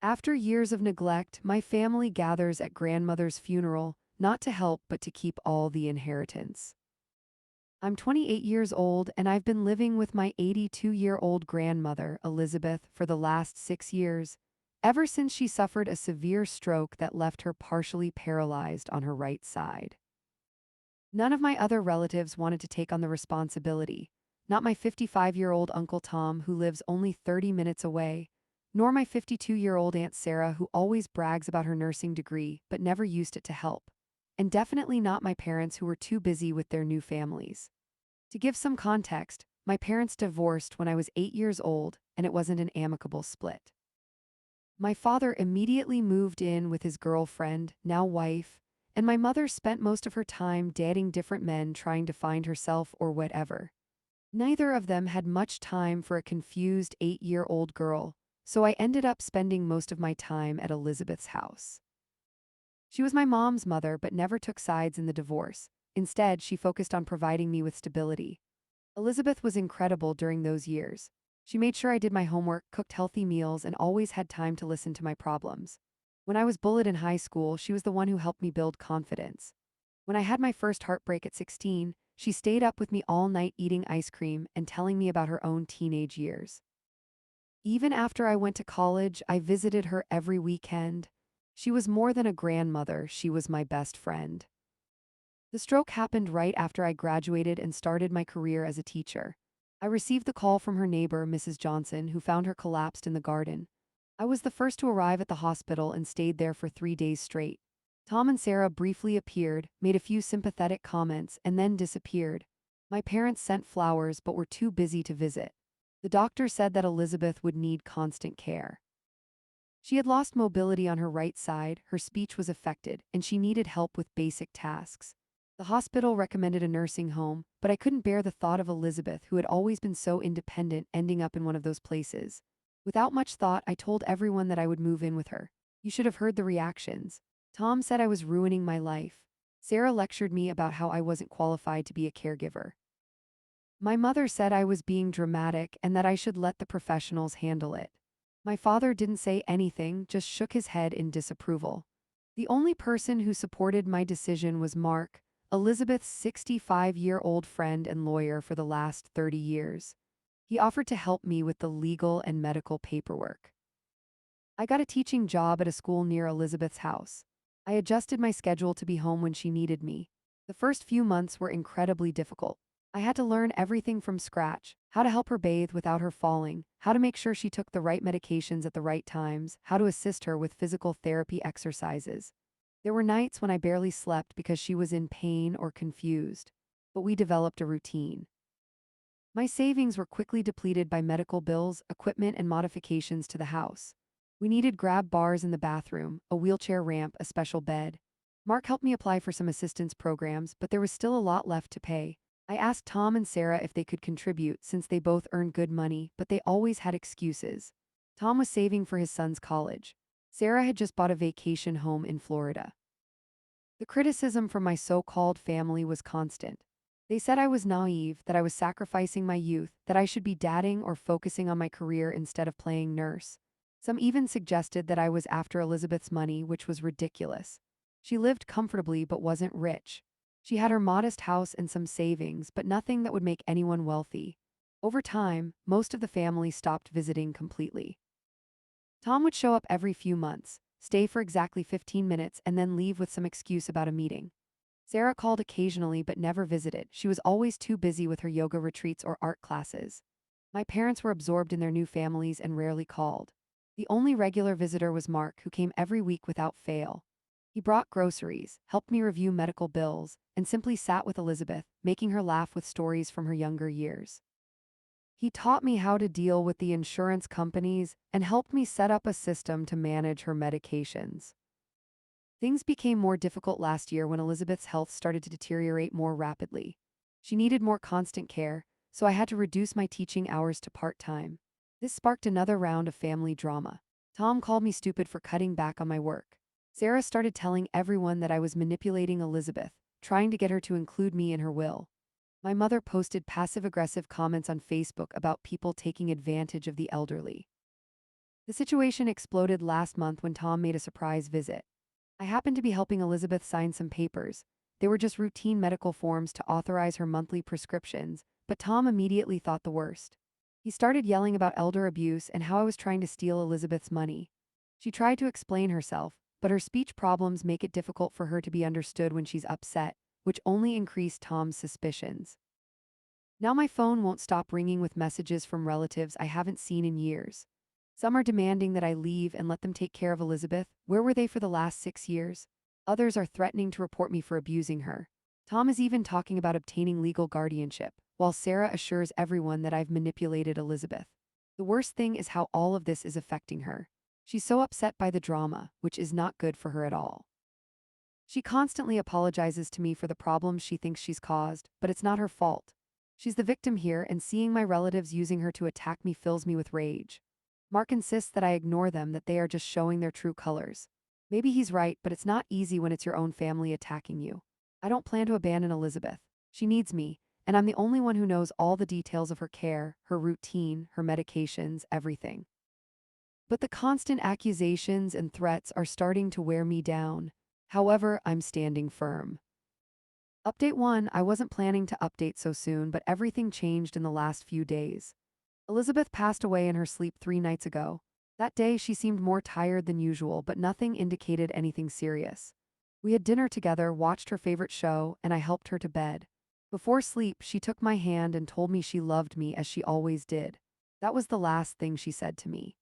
After years of neglect, my family gathers at grandmother's funeral, not to help but to keep all the inheritance. I'm 28 years old and I've been living with my 82-year-old grandmother, Elizabeth, for the last 6 years, ever since she suffered a severe stroke that left her partially paralyzed on her right side. None of my other relatives wanted to take on the responsibility, not my 55-year-old Uncle Tom, who lives only 30 minutes away, nor my 52-year-old Aunt Sarah, who always brags about her nursing degree but never used it to help, and definitely not my parents, who were too busy with their new families. To give some context, my parents divorced when I was 8 years old, and it wasn't an amicable split. My father immediately moved in with his girlfriend, now wife, and my mother spent most of her time dating different men trying to find herself or whatever. Neither of them had much time for a confused 8-year-old girl, so I ended up spending most of my time at Elizabeth's house. She was my mom's mother but never took sides in the divorce. Instead, she focused on providing me with stability. Elizabeth was incredible during those years. She made sure I did my homework, cooked healthy meals, and always had time to listen to my problems. When I was bullied in high school, she was the one who helped me build confidence. When I had my first heartbreak at 16, she stayed up with me all night eating ice cream and telling me about her own teenage years. Even after I went to college, I visited her every weekend. She was more than a grandmother, she was my best friend. The stroke happened right after I graduated and started my career as a teacher. I received the call from her neighbor, Mrs. Johnson, who found her collapsed in the garden. I was the first to arrive at the hospital and stayed there for 3 days straight. Tom and Sarah briefly appeared, made a few sympathetic comments, and then disappeared. My parents sent flowers but were too busy to visit. The doctor said that Elizabeth would need constant care. She had lost mobility on her right side, her speech was affected, and she needed help with basic tasks. The hospital recommended a nursing home, but I couldn't bear the thought of Elizabeth, who had always been so independent, ending up in one of those places. Without much thought, I told everyone that I would move in with her. You should have heard the reactions. Tom said I was ruining my life. Sarah lectured me about how I wasn't qualified to be a caregiver. My mother said I was being dramatic and that I should let the professionals handle it. My father didn't say anything, just shook his head in disapproval. The only person who supported my decision was Mark, Elizabeth's 65-year-old friend and lawyer for the last 30 years. He offered to help me with the legal and medical paperwork. I got a teaching job at a school near Elizabeth's house. I adjusted my schedule to be home when she needed me. The first few months were incredibly difficult. I had to learn everything from scratch: how to help her bathe without her falling, how to make sure she took the right medications at the right times, how to assist her with physical therapy exercises. There were nights when I barely slept because she was in pain or confused, but we developed a routine. My savings were quickly depleted by medical bills, equipment, and modifications to the house. We needed grab bars in the bathroom, a wheelchair ramp, a special bed. Mark helped me apply for some assistance programs, but there was still a lot left to pay. I asked Tom and Sarah if they could contribute since they both earned good money, but they always had excuses. Tom was saving for his son's college. Sarah had just bought a vacation home in Florida. The criticism from my so-called family was constant. They said I was naive, that I was sacrificing my youth, that I should be dadding or focusing on my career instead of playing nurse. Some even suggested that I was after Elizabeth's money, which was ridiculous. She lived comfortably but wasn't rich. She had her modest house and some savings, but nothing that would make anyone wealthy. Over time, most of the family stopped visiting completely. Tom would show up every few months, stay for exactly 15 minutes, and then leave with some excuse about a meeting. Sarah called occasionally but never visited. She was always too busy with her yoga retreats or art classes. My parents were absorbed in their new families and rarely called. The only regular visitor was Mark, who came every week without fail. He brought groceries, helped me review medical bills, and simply sat with Elizabeth, making her laugh with stories from her younger years. He taught me how to deal with the insurance companies and helped me set up a system to manage her medications. Things became more difficult last year when Elizabeth's health started to deteriorate more rapidly. She needed more constant care, so I had to reduce my teaching hours to part-time. This sparked another round of family drama. Tom called me stupid for cutting back on my work. Sarah started telling everyone that I was manipulating Elizabeth, trying to get her to include me in her will. My mother posted passive-aggressive comments on Facebook about people taking advantage of the elderly. The situation exploded last month when Tom made a surprise visit. I happened to be helping Elizabeth sign some papers. They were just routine medical forms to authorize her monthly prescriptions, but Tom immediately thought the worst. He started yelling about elder abuse and how I was trying to steal Elizabeth's money. She tried to explain herself, but her speech problems make it difficult for her to be understood when she's upset, which only increased Tom's suspicions. Now my phone won't stop ringing with messages from relatives I haven't seen in years. Some are demanding that I leave and let them take care of Elizabeth. Where were they for the last 6 years? Others are threatening to report me for abusing her. Tom is even talking about obtaining legal guardianship, while Sarah assures everyone that I've manipulated Elizabeth. The worst thing is how all of this is affecting her. She's so upset by the drama, which is not good for her at all. She constantly apologizes to me for the problems she thinks she's caused, but it's not her fault. She's the victim here, and seeing my relatives using her to attack me fills me with rage. Mark insists that I ignore them, that they are just showing their true colors. Maybe he's right, but it's not easy when it's your own family attacking you. I don't plan to abandon Elizabeth. She needs me, and I'm the only one who knows all the details of her care, her routine, her medications, everything. But the constant accusations and threats are starting to wear me down. However, I'm standing firm. Update 1. I wasn't planning to update so soon, but everything changed in the last few days. Elizabeth passed away in her sleep 3 nights ago. That day she seemed more tired than usual, but nothing indicated anything serious. We had dinner together, watched her favorite show, and I helped her to bed. Before sleep, she took my hand and told me she loved me as she always did. That was the last thing she said to me.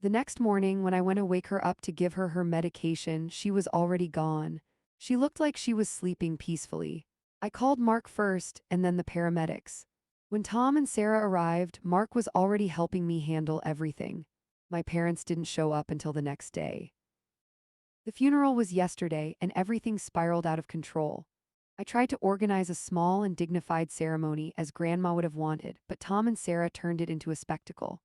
The next morning, when I went to wake her up to give her her medication, she was already gone. She looked like she was sleeping peacefully. I called Mark first, and then the paramedics. When Tom and Sarah arrived, Mark was already helping me handle everything. My parents didn't show up until the next day. The funeral was yesterday, and everything spiraled out of control. I tried to organize a small and dignified ceremony as Grandma would have wanted, but Tom and Sarah turned it into a spectacle.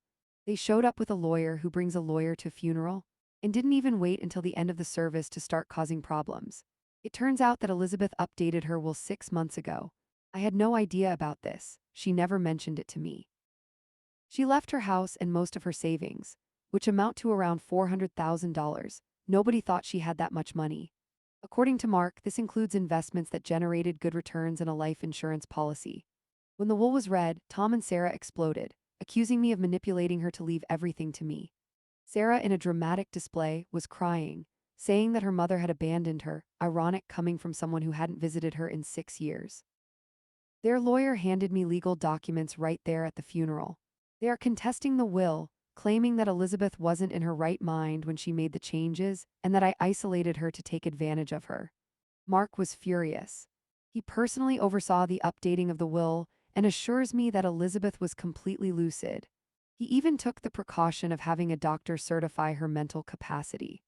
They showed up with a lawyer who brings a lawyer to a funeral, and didn't even wait until the end of the service to start causing problems. It turns out that Elizabeth updated her will 6 months ago. I had no idea about this. She never mentioned it to me. She left her house and most of her savings, which amount to around $400,000. Nobody thought she had that much money. According to Mark, this includes investments that generated good returns and a life insurance policy. When the will was read, Tom and Sarah exploded, accusing me of manipulating her to leave everything to me. Sarah, in a dramatic display, was crying, saying that her mother had abandoned her, ironic coming from someone who hadn't visited her in 6 years. Their lawyer handed me legal documents right there at the funeral. They are contesting the will, claiming that Elizabeth wasn't in her right mind when she made the changes and that I isolated her to take advantage of her. Mark was furious. He personally oversaw the updating of the will and assures me that Elizabeth was completely lucid. He even took the precaution of having a doctor certify her mental capacity.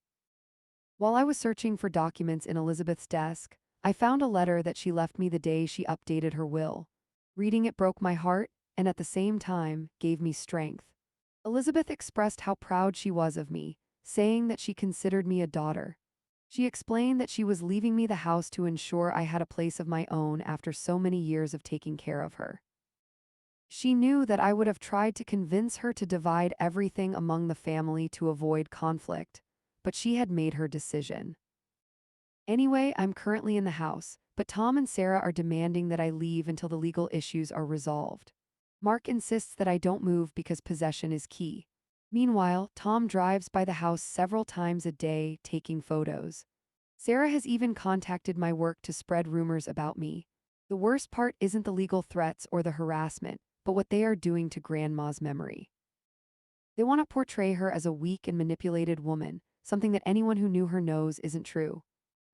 While I was searching for documents in Elizabeth's desk, I found a letter that she left me the day she updated her will. Reading it broke my heart and at the same time gave me strength. Elizabeth expressed how proud she was of me, saying that she considered me a daughter. She explained that she was leaving me the house to ensure I had a place of my own after so many years of taking care of her. She knew that I would have tried to convince her to divide everything among the family to avoid conflict, but she had made her decision. Anyway, I'm currently in the house, but Tom and Sarah are demanding that I leave until the legal issues are resolved. Mark insists that I don't move because possession is key. Meanwhile, Tom drives by the house several times a day, taking photos. Sarah has even contacted my work to spread rumors about me. The worst part isn't the legal threats or the harassment, but what they are doing to Grandma's memory. They want to portray her as a weak and manipulated woman, something that anyone who knew her knows isn't true.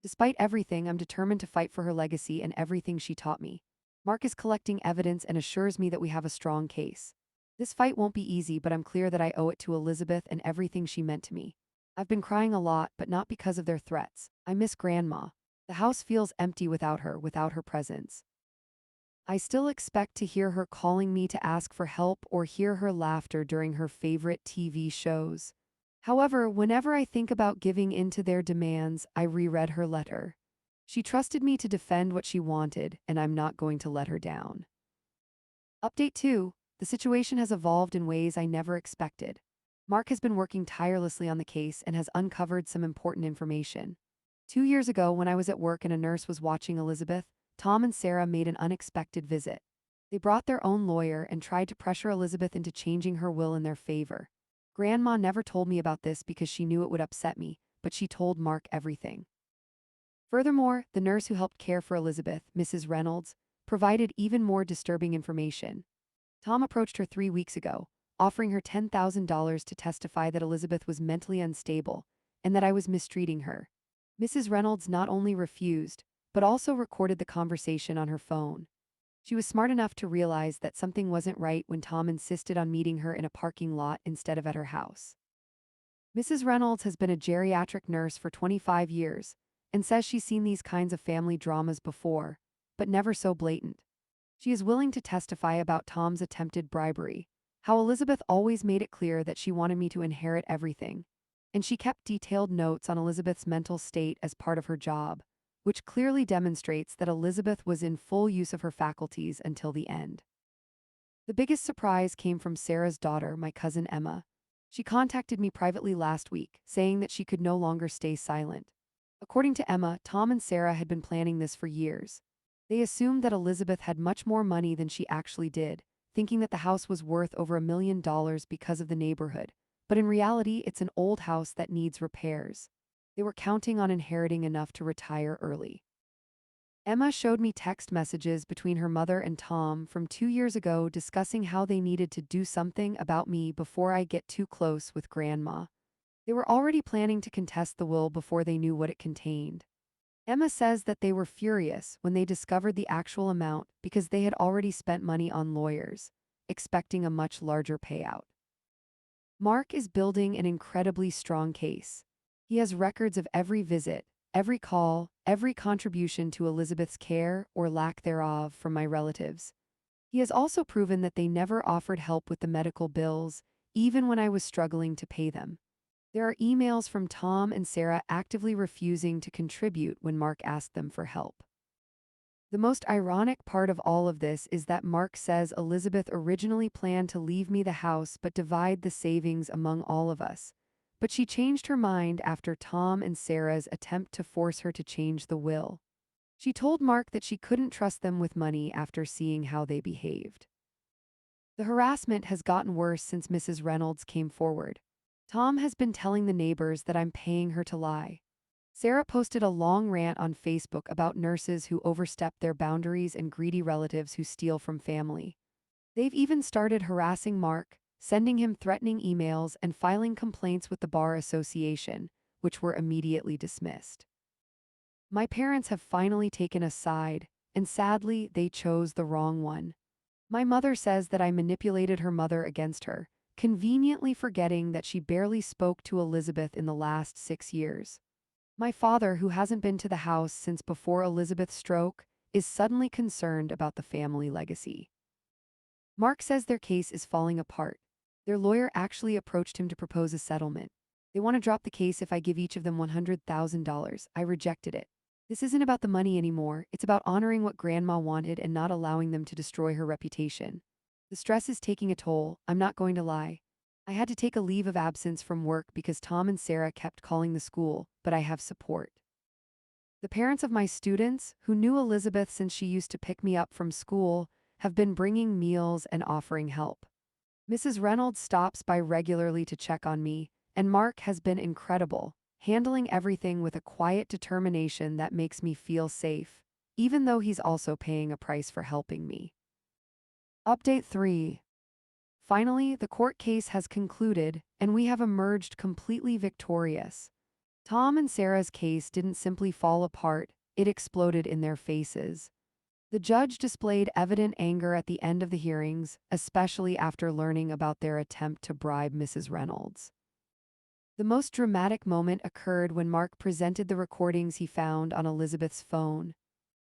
Despite everything, I'm determined to fight for her legacy and everything she taught me. Mark is collecting evidence and assures me that we have a strong case. This fight won't be easy, but I'm clear that I owe it to Elizabeth and everything she meant to me. I've been crying a lot, but not because of their threats. I miss Grandma. The house feels empty without her presence. I still expect to hear her calling me to ask for help or hear her laughter during her favorite TV shows. However, whenever I think about giving in to their demands, I reread her letter. She trusted me to defend what she wanted, and I'm not going to let her down. Update 2. The situation has evolved in ways I never expected. Mark has been working tirelessly on the case and has uncovered some important information. 2 years ago, when I was at work and a nurse was watching Elizabeth, Tom and Sarah made an unexpected visit. They brought their own lawyer and tried to pressure Elizabeth into changing her will in their favor. Grandma never told me about this because she knew it would upset me, but she told Mark everything. Furthermore, the nurse who helped care for Elizabeth, Mrs. Reynolds, provided even more disturbing information. Tom approached her 3 weeks ago, offering her $10,000 to testify that Elizabeth was mentally unstable and that I was mistreating her. Mrs. Reynolds not only refused, but also recorded the conversation on her phone. She was smart enough to realize that something wasn't right when Tom insisted on meeting her in a parking lot instead of at her house. Mrs. Reynolds has been a geriatric nurse for 25 years and says she's seen these kinds of family dramas before, but never so blatant. She is willing to testify about Tom's attempted bribery, how Elizabeth always made it clear that she wanted me to inherit everything, and she kept detailed notes on Elizabeth's mental state as part of her job, which clearly demonstrates that Elizabeth was in full use of her faculties until the end. The biggest surprise came from Sarah's daughter, my cousin Emma. She contacted me privately last week, saying that she could no longer stay silent. According to Emma, Tom and Sarah had been planning this for years. They assumed that Elizabeth had much more money than she actually did, thinking that the house was worth over $1 million because of the neighborhood. But in reality, it's an old house that needs repairs. They were counting on inheriting enough to retire early. Emma showed me text messages between her mother and Tom from 2 years ago discussing how they needed to do something about me before I get too close with Grandma. They were already planning to contest the will before they knew what it contained. Emma says that they were furious when they discovered the actual amount because they had already spent money on lawyers, expecting a much larger payout. Mark is building an incredibly strong case. He has records of every visit, every call, every contribution to Elizabeth's care or lack thereof from my relatives. He has also proven that they never offered help with the medical bills, even when I was struggling to pay them. There are emails from Tom and Sarah actively refusing to contribute when Mark asked them for help. The most ironic part of all of this is that Mark says Elizabeth originally planned to leave me the house but divide the savings among all of us. But she changed her mind after Tom and Sarah's attempt to force her to change the will. She told Mark that she couldn't trust them with money after seeing how they behaved. The harassment has gotten worse since Mrs. Reynolds came forward. Tom has been telling the neighbors that I'm paying her to lie. Sarah posted a long rant on Facebook about nurses who overstep their boundaries and greedy relatives who steal from family. They've even started harassing Mark, sending him threatening emails and filing complaints with the Bar Association, which were immediately dismissed. My parents have finally taken a side, and sadly, they chose the wrong one. My mother says that I manipulated her mother against her, conveniently forgetting that she barely spoke to Elizabeth in the last 6 years. My father, who hasn't been to the house since before Elizabeth's stroke, is suddenly concerned about the family legacy. Mark says their case is falling apart. Their lawyer actually approached him to propose a settlement. They want to drop the case if I give each of them $100,000. I rejected it. This isn't about the money anymore, it's about honoring what Grandma wanted and not allowing them to destroy her reputation. The stress is taking a toll, I'm not going to lie. I had to take a leave of absence from work because Tom and Sarah kept calling the school, but I have support. The parents of my students, who knew Elizabeth since she used to pick me up from school, have been bringing meals and offering help. Mrs. Reynolds stops by regularly to check on me, and Mark has been incredible, handling everything with a quiet determination that makes me feel safe, even though he's also paying a price for helping me. Update 3. Finally, the court case has concluded, and we have emerged completely victorious. Tom and Sarah's case didn't simply fall apart, it exploded in their faces. The judge displayed evident anger at the end of the hearings, especially after learning about their attempt to bribe Mrs. Reynolds. The most dramatic moment occurred when Mark presented the recordings he found on Elizabeth's phone.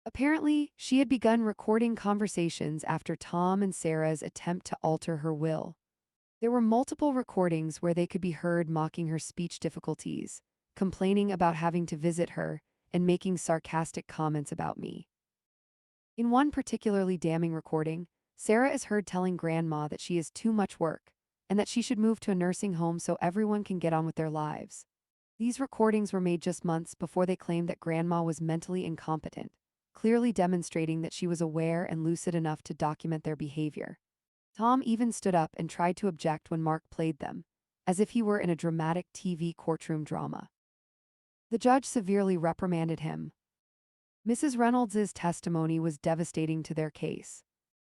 Apparently, she had begun recording conversations after Tom and Sarah's attempt to alter her will. There were multiple recordings where they could be heard mocking her speech difficulties, complaining about having to visit her, and making sarcastic comments about me. In one particularly damning recording, Sarah is heard telling Grandma that she is too much work, and that she should move to a nursing home so everyone can get on with their lives. These recordings were made just months before they claimed that Grandma was mentally incompetent, clearly demonstrating that she was aware and lucid enough to document their behavior. Tom even stood up and tried to object when Mark played them, as if he were in a dramatic TV courtroom drama. The judge severely reprimanded him. Mrs. Reynolds's testimony was devastating to their case.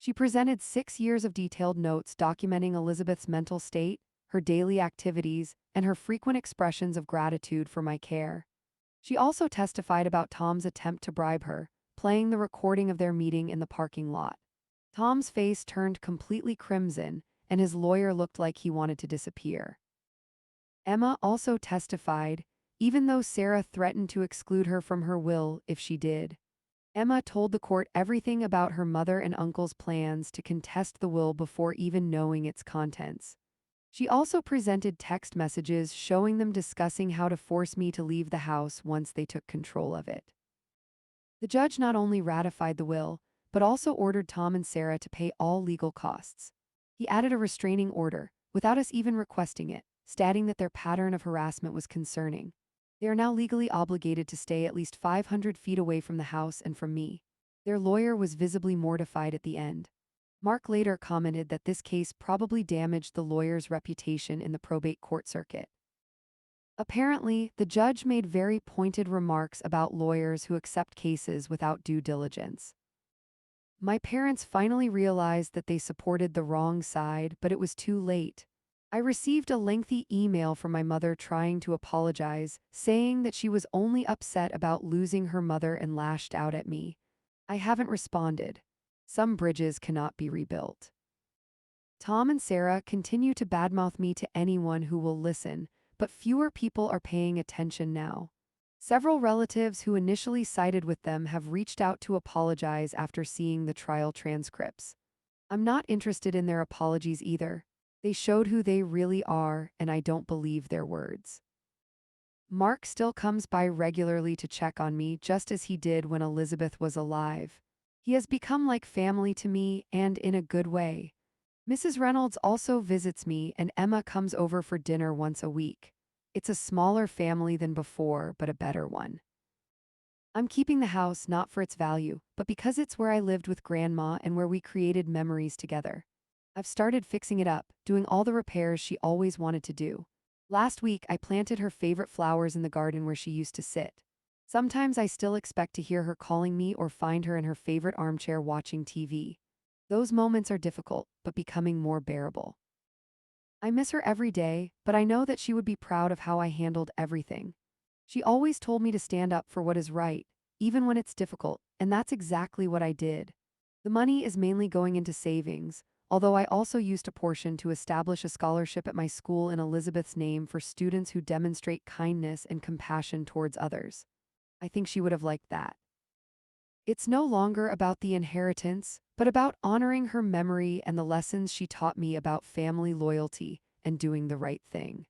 She presented 6 years of detailed notes documenting Elizabeth's mental state, her daily activities, and her frequent expressions of gratitude for my care. She also testified about Tom's attempt to bribe her, playing the recording of their meeting in the parking lot. Tom's face turned completely crimson, and his lawyer looked like he wanted to disappear. Emma also testified, even though Sarah threatened to exclude her from her will if she did. Emma told the court everything about her mother and uncle's plans to contest the will before even knowing its contents. She also presented text messages showing them discussing how to force me to leave the house once they took control of it. The judge not only ratified the will, but also ordered Tom and Sarah to pay all legal costs. He added a restraining order, without us even requesting it, stating that their pattern of harassment was concerning. They are now legally obligated to stay at least 500 feet away from the house and from me. Their lawyer was visibly mortified at the end. Mark later commented that this case probably damaged the lawyer's reputation in the probate court circuit. Apparently, the judge made very pointed remarks about lawyers who accept cases without due diligence. My parents finally realized that they supported the wrong side, but it was too late. I received a lengthy email from my mother trying to apologize, saying that she was only upset about losing her mother and lashed out at me. I haven't responded. Some bridges cannot be rebuilt. Tom and Sarah continue to badmouth me to anyone who will listen, but fewer people are paying attention now. Several relatives who initially sided with them have reached out to apologize after seeing the trial transcripts. I'm not interested in their apologies either. They showed who they really are, and I don't believe their words. Mark still comes by regularly to check on me, just as he did when Elizabeth was alive. He has become like family to me, and in a good way. Mrs. Reynolds also visits me, and Emma comes over for dinner once a week. It's a smaller family than before, but a better one. I'm keeping the house not for its value, but because it's where I lived with Grandma and where we created memories together. I've started fixing it up, doing all the repairs she always wanted to do. Last week, I planted her favorite flowers in the garden where she used to sit. Sometimes I still expect to hear her calling me or find her in her favorite armchair watching TV. Those moments are difficult, but becoming more bearable. I miss her every day, but I know that she would be proud of how I handled everything. She always told me to stand up for what is right, even when it's difficult, and that's exactly what I did. The money is mainly going into savings, although I also used a portion to establish a scholarship at my school in Elizabeth's name for students who demonstrate kindness and compassion towards others. I think she would have liked that. It's no longer about the inheritance, but about honoring her memory and the lessons she taught me about family loyalty and doing the right thing.